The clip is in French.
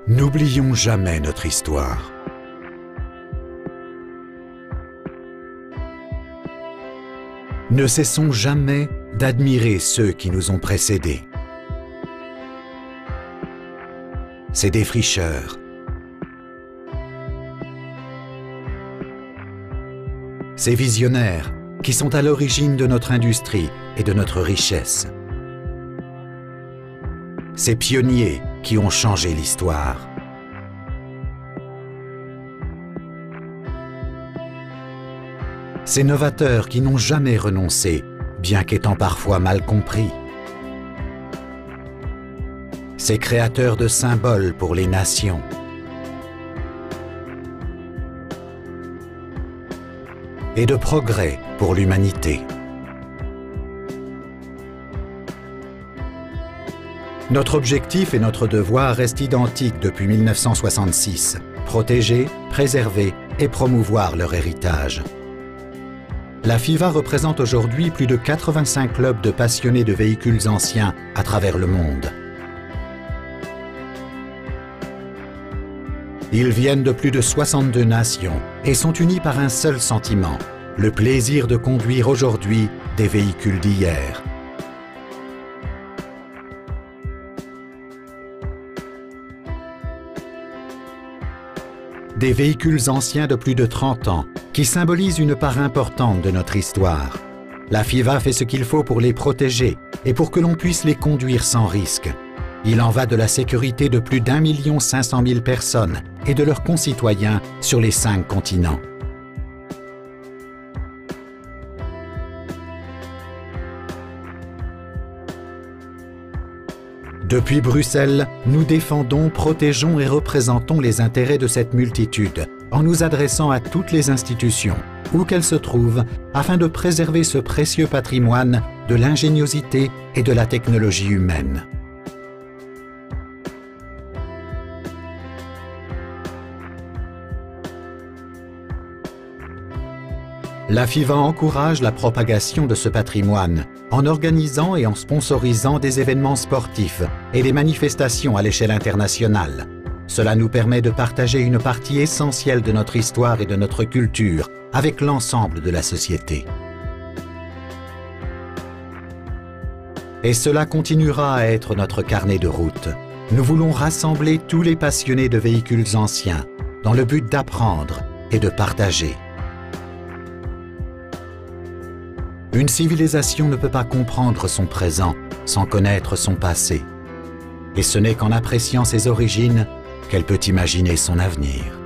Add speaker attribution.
Speaker 1: N'oublions jamais notre histoire. Ne cessons jamais d'admirer ceux qui nous ont précédés. Ces défricheurs, ces visionnaires qui sont à l'origine de notre industrie et de notre richesse. Ces pionniers qui ont changé l'histoire. Ces novateurs qui n'ont jamais renoncé, bien qu'étant parfois mal compris. Ces créateurs de symboles pour les nations. Et de progrès pour l'humanité. Notre objectif et notre devoir restent identiques depuis 1966, protéger, préserver et promouvoir leur héritage. La FIFA représente aujourd'hui plus de 85 clubs de passionnés de véhicules anciens à travers le monde. Ils viennent de plus de 62 nations et sont unis par un seul sentiment, le plaisir de conduire aujourd'hui des véhicules d'hier. Des véhicules anciens de plus de 30 ans qui symbolisent une part importante de notre histoire. La FIFA fait ce qu'il faut pour les protéger et pour que l'on puisse les conduire sans risque. Il en va de la sécurité de plus d'1 500 000 personnes et de leurs concitoyens sur les 5 continents. Depuis Bruxelles, nous défendons, protégeons et représentons les intérêts de cette multitude en nous adressant à toutes les institutions, où qu'elles se trouvent, afin de préserver ce précieux patrimoine de l'ingéniosité et de la technologie humaine. La FIFA encourage la propagation de ce patrimoine en organisant et en sponsorisant des événements sportifs et des manifestations à l'échelle internationale. Cela nous permet de partager une partie essentielle de notre histoire et de notre culture avec l'ensemble de la société. Et cela continuera à être notre carnet de route. Nous voulons rassembler tous les passionnés de véhicules anciens dans le but d'apprendre et de partager. Une civilisation ne peut pas comprendre son présent sans connaître son passé. Et ce n'est qu'en appréciant ses origines qu'elle peut imaginer son avenir.